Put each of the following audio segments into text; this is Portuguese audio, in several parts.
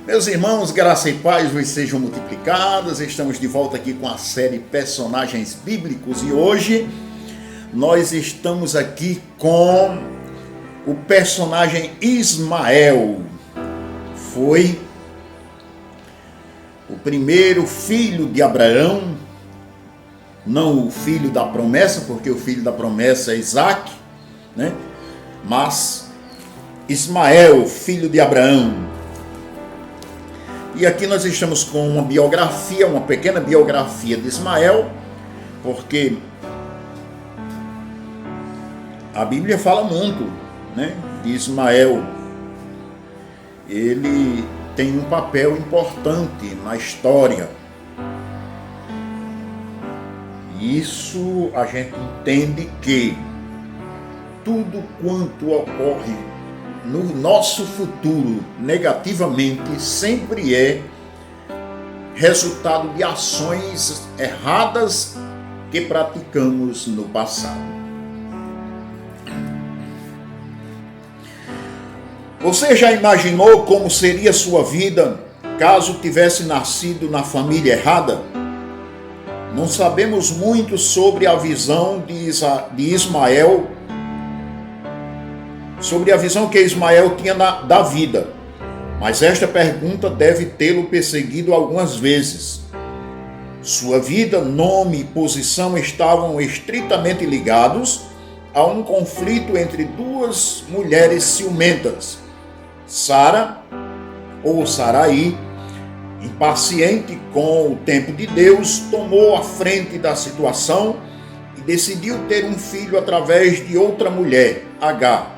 Meus irmãos, graça e paz vos sejam multiplicadas. Estamos de volta aqui com a série Personagens Bíblicos e hoje nós estamos aqui com o personagem Ismael. Foi o primeiro filho de Abraão, não o filho da promessa, porque o filho da promessa é Isaac, né? Mas Ismael, filho de Abraão. E aqui nós estamos com uma biografia, uma pequena biografia de Ismael, porque a Bíblia fala muito, né, de Ismael. Ele tem um papel importante na história. Isso a gente entende que tudo quanto ocorre no nosso futuro negativamente sempre é resultado de ações erradas que praticamos no passado. Você já imaginou como seria sua vida caso tivesse nascido na família errada? Não sabemos muito sobre a visão de Ismael, sobre a visão que Ismael tinha da vida, mas esta pergunta deve tê-lo perseguido algumas vezes. Sua vida, nome e posição estavam estritamente ligados a um conflito entre duas mulheres ciumentas. Sara, ou Sarai, impaciente com o tempo de Deus, tomou a frente da situação e decidiu ter um filho através de outra mulher, Agar.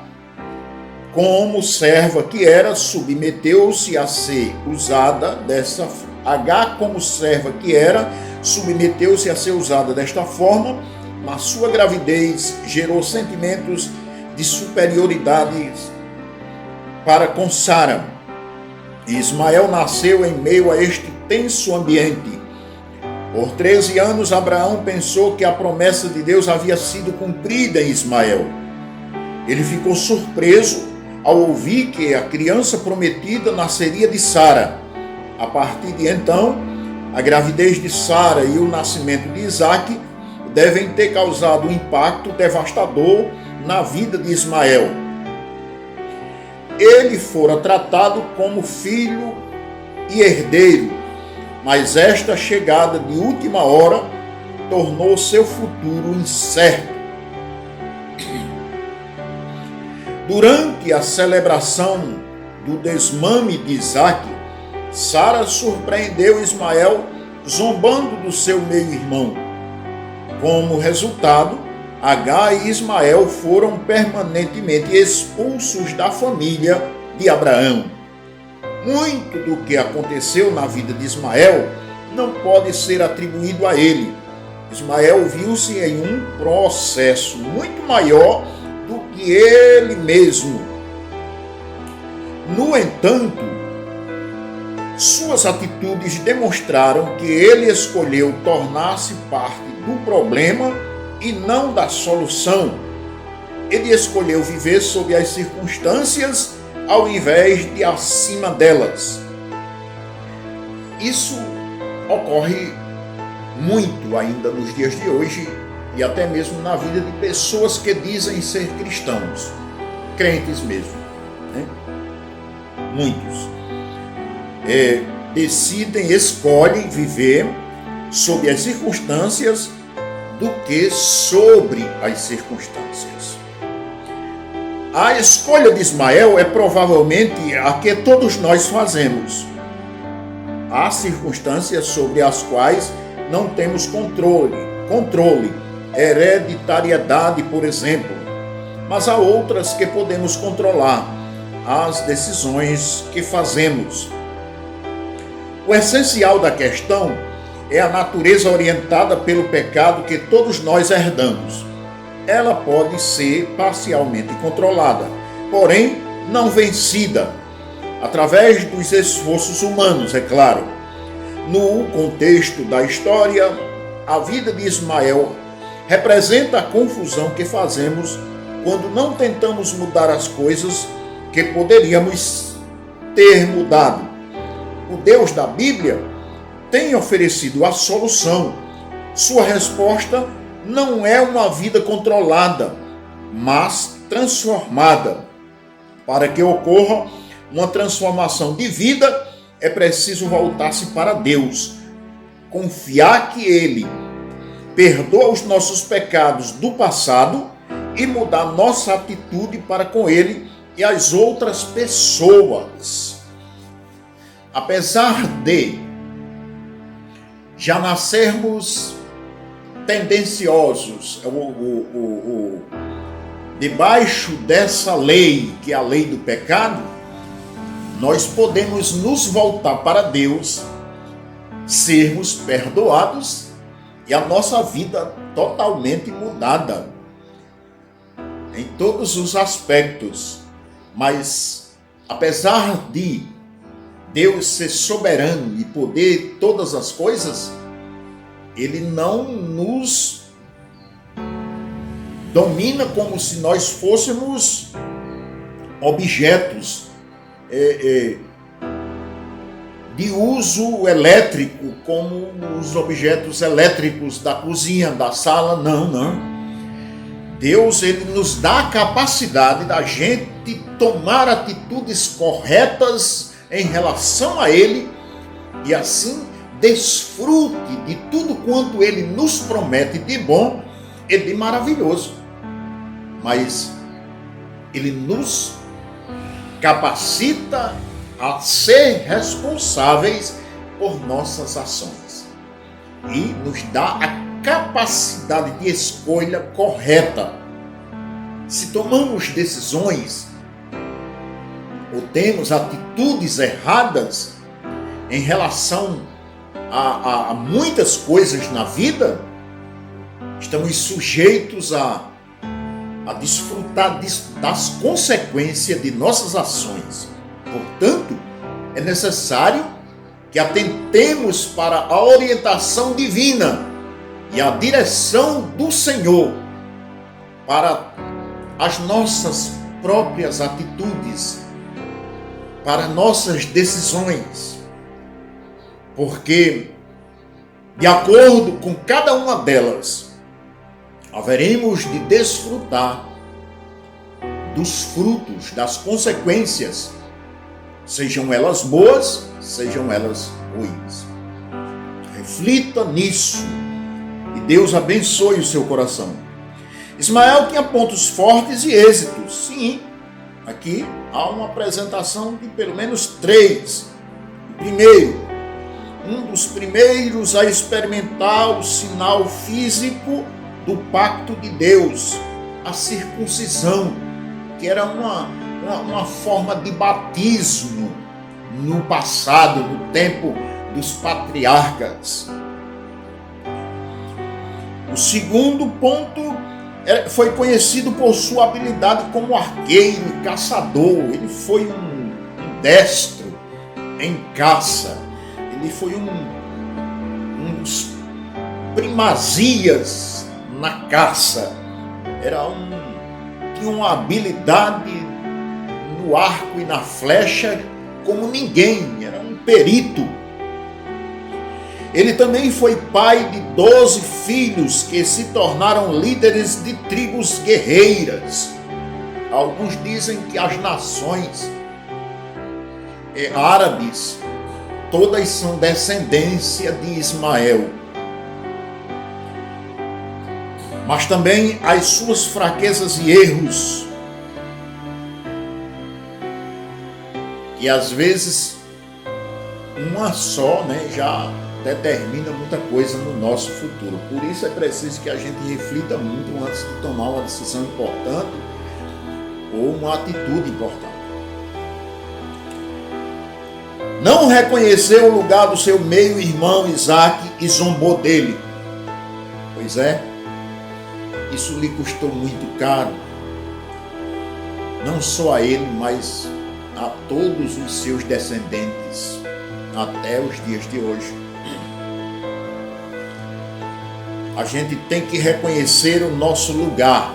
Como serva que era, submeteu-se a ser usada dessa forma. Agar, como serva que era, submeteu-se a ser usada desta forma, mas sua gravidez gerou sentimentos de superioridade para com Sara. Ismael nasceu em meio a este tenso ambiente. Por 13 anos, Abraão pensou que a promessa de Deus havia sido cumprida em Ismael. Ele ficou surpreso ao ouvir que a criança prometida nasceria de Sara. A partir de então, a gravidez de Sara e o nascimento de Isaac devem ter causado um impacto devastador na vida de Ismael. Ele fora tratado como filho e herdeiro, mas esta chegada de última hora tornou seu futuro incerto. Durante a celebração do desmame de Isaac, Sara surpreendeu Ismael zombando do seu meio-irmão. Como resultado, Agar e Ismael foram permanentemente expulsos da família de Abraão. Muito do que aconteceu na vida de Ismael não pode ser atribuído a ele. Ismael viu-se em um processo muito maior do que ele mesmo. No entanto, suas atitudes demonstraram que ele escolheu tornar-se parte do problema e não da solução. Ele escolheu viver sob as circunstâncias ao invés de acima delas. Isso ocorre muito ainda nos dias de hoje e até mesmo na vida de pessoas que dizem ser cristãos, crentes mesmo, né? Muitos escolhem viver sob as circunstâncias do que sobre as circunstâncias. A escolha de Ismael é provavelmente a que todos nós fazemos. Há circunstâncias sobre as quais não temos controle, hereditariedade, por exemplo, mas há outras que podemos controlar, as decisões que fazemos. O essencial da questão é a natureza orientada pelo pecado que todos nós herdamos. Ela pode ser parcialmente controlada, porém não vencida, através dos esforços humanos, é claro. No contexto da história, a vida de Ismael representa a confusão que fazemos quando não tentamos mudar as coisas que poderíamos ter mudado. o Deus da Bíblia, tem oferecido a solução. Sua resposta não é uma vida controlada, mas transformada. Para que ocorra uma transformação de vida, é preciso voltar-se para Deus, confiar que Ele perdoa os nossos pecados do passado e mudar nossa atitude para com Ele e as outras pessoas. Apesar de já nascermos tendenciosos debaixo dessa lei, que é a lei do pecado, nós podemos nos voltar para Deus, sermos perdoados e a nossa vida totalmente mudada em todos os aspectos. Mas apesar de Deus ser soberano e poder todas as coisas, Ele não nos domina como se nós fôssemos objetos de uso elétrico, como os objetos elétricos da cozinha, da sala. Não. Deus, Ele nos dá a capacidade da gente tomar atitudes corretas em relação a Ele e assim desfrute de tudo quanto Ele nos promete de bom e de maravilhoso. Mas Ele nos capacita a ser responsáveis por nossas ações e nos dá a capacidade de escolha correta. Se tomamos decisões ou temos atitudes erradas em relação a muitas coisas na vida, estamos sujeitos a desfrutar das consequências de nossas ações. Portanto, é necessário que atentemos para a orientação divina e a direção do Senhor para as nossas próprias atitudes, para nossas decisões, porque, de acordo com cada uma delas, haveremos de desfrutar dos frutos, das consequências, sejam elas boas, sejam elas ruins. Reflita nisso e Deus abençoe o seu coração. Ismael tinha pontos fortes e êxitos. Sim, aqui há uma apresentação de pelo menos 3. Primeiro, um dos primeiros a experimentar o sinal físico do pacto de Deus, a circuncisão, que era uma forma de batismo no passado, no tempo dos patriarcas. O segundo ponto foi conhecido por sua habilidade como arqueiro e caçador. Ele foi um destro em caça. Ele foi um dos primazias na caça. Tinha uma habilidade no arco e na flecha como ninguém. Era um perito. Ele também foi pai de 12 filhos que se tornaram líderes de tribos guerreiras. Alguns dizem que as nações árabes todas são descendência de Ismael. Mas também as suas fraquezas e erros, que às vezes uma só, já determina muita coisa no nosso futuro. Por isso é preciso que a gente reflita muito antes de tomar uma decisão importante ou uma atitude importante. Não reconheceu o lugar do seu meio-irmão Isaque e zombou dele. Pois é, isso lhe custou muito caro. Não só a ele, mas a todos os seus descendentes, até os dias de hoje. A gente tem que reconhecer o nosso lugar.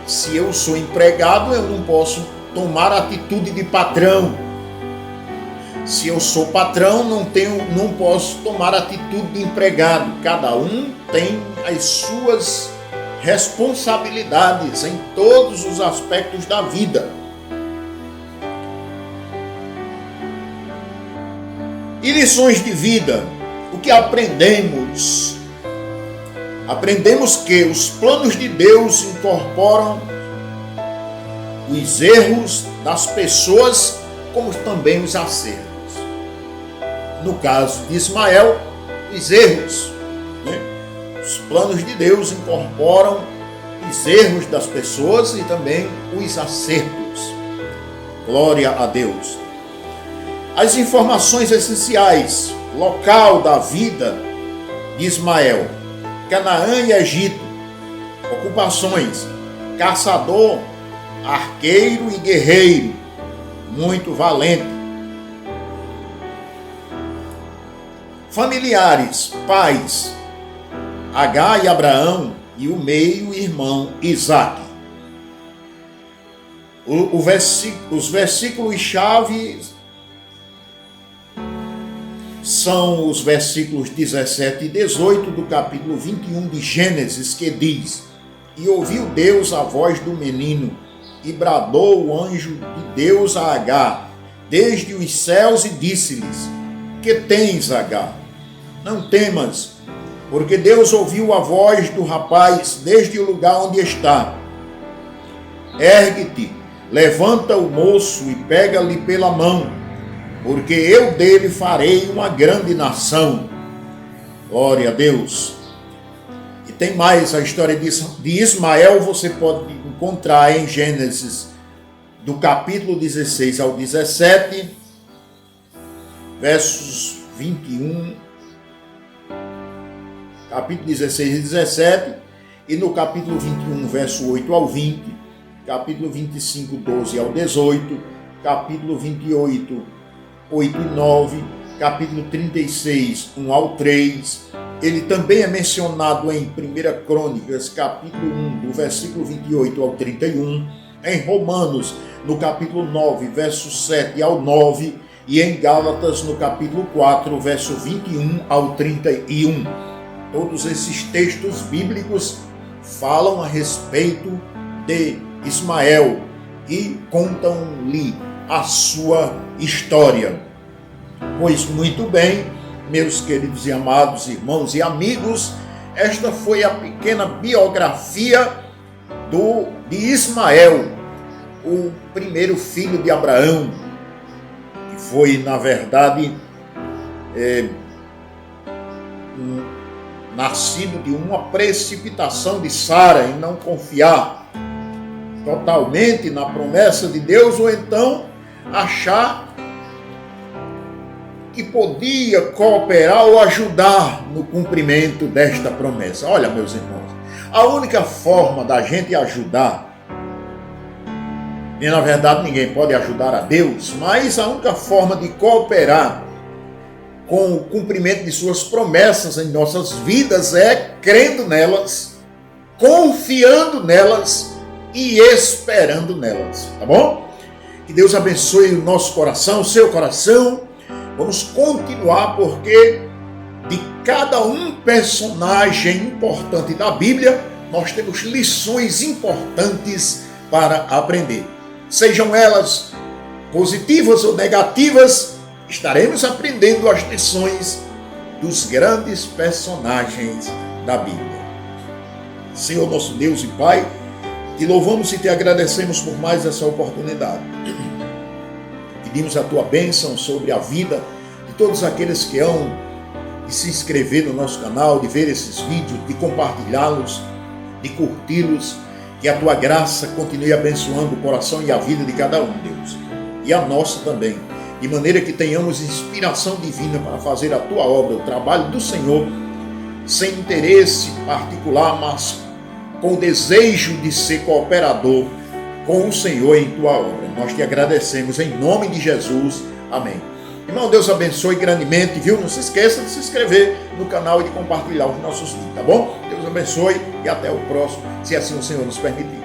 Se eu sou empregado, eu não posso tomar atitude de patrão. Se eu sou patrão, não posso tomar atitude de empregado. Cada um tem as suas responsabilidades em todos os aspectos da vida. E lições de vida, o que aprendemos? Aprendemos que os planos de Deus incorporam os erros das pessoas, como também os acertos. No caso de Ismael, os erros, né? Os planos de Deus incorporam os erros das pessoas e também os acertos. Glória a Deus. As informações essenciais, local da vida de Ismael, Canaã e Egito, ocupações, caçador, arqueiro e guerreiro, muito valente. Familiares, pais, Agar e Abraão e o meio-irmão Isaque. Os versículos-chave são os versículos 17 e 18 do capítulo 21 de Gênesis, que diz: E ouviu Deus a voz do menino, e bradou o anjo de Deus a Agar, desde os céus, e disse-lhes: Que tens, Agar? Não temas, porque Deus ouviu a voz do rapaz desde o lugar onde está. Ergue-te, levanta o moço e pega-lhe pela mão, porque eu dele farei uma grande nação. Glória a Deus. E tem mais, a história de Ismael você pode encontrar em Gênesis, do capítulo 16 ao 17, versos 21, capítulo 16 e 17, e no capítulo 21, verso 8 ao 20, capítulo 25, 12 ao 18, capítulo 28, 8 e 9, capítulo 36, 1 ao 3. Ele também é mencionado em 1 Crônicas, capítulo 1, do versículo 28 ao 31, em Romanos, no capítulo 9, verso 7 ao 9, e em Gálatas, no capítulo 4, verso 21 ao 31. Todos esses textos bíblicos falam a respeito de Ismael e contam-lhe a sua história. Pois muito bem, meus queridos e amados irmãos e amigos, esta foi a pequena biografia de Ismael, o primeiro filho de Abraão, que foi, na verdade, nascido de uma precipitação de Sara em não confiar totalmente na promessa de Deus, ou então achar que podia cooperar ou ajudar no cumprimento desta promessa. Olha, meus irmãos, a única forma da gente ajudar, e na verdade ninguém pode ajudar a Deus, mas a única forma de cooperar com o cumprimento de suas promessas em nossas vidas é crendo nelas, confiando nelas e esperando nelas, tá bom? Que Deus abençoe o nosso coração, o seu coração. Vamos continuar, porque de cada um personagem importante da Bíblia, nós temos lições importantes para aprender. Sejam elas positivas ou negativas, estaremos aprendendo as lições dos grandes personagens da Bíblia. Senhor nosso Deus e Pai, te louvamos e te agradecemos por mais essa oportunidade. Pedimos a tua bênção sobre a vida de todos aqueles que hão de se inscrever no nosso canal, de ver esses vídeos, de compartilhá-los, de curti-los. Que a tua graça continue abençoando o coração e a vida de cada um, Deus. E a nossa também. De maneira que tenhamos inspiração divina para fazer a tua obra, o trabalho do Senhor, sem interesse particular, mas com o desejo de ser cooperador com o Senhor em tua obra. Nós te agradecemos em nome de Jesus. Amém. Irmão, Deus abençoe grandemente, viu? Não se esqueça de se inscrever no canal e de compartilhar os nossos vídeos, tá bom? Deus abençoe e até o próximo, se assim o Senhor nos permitir.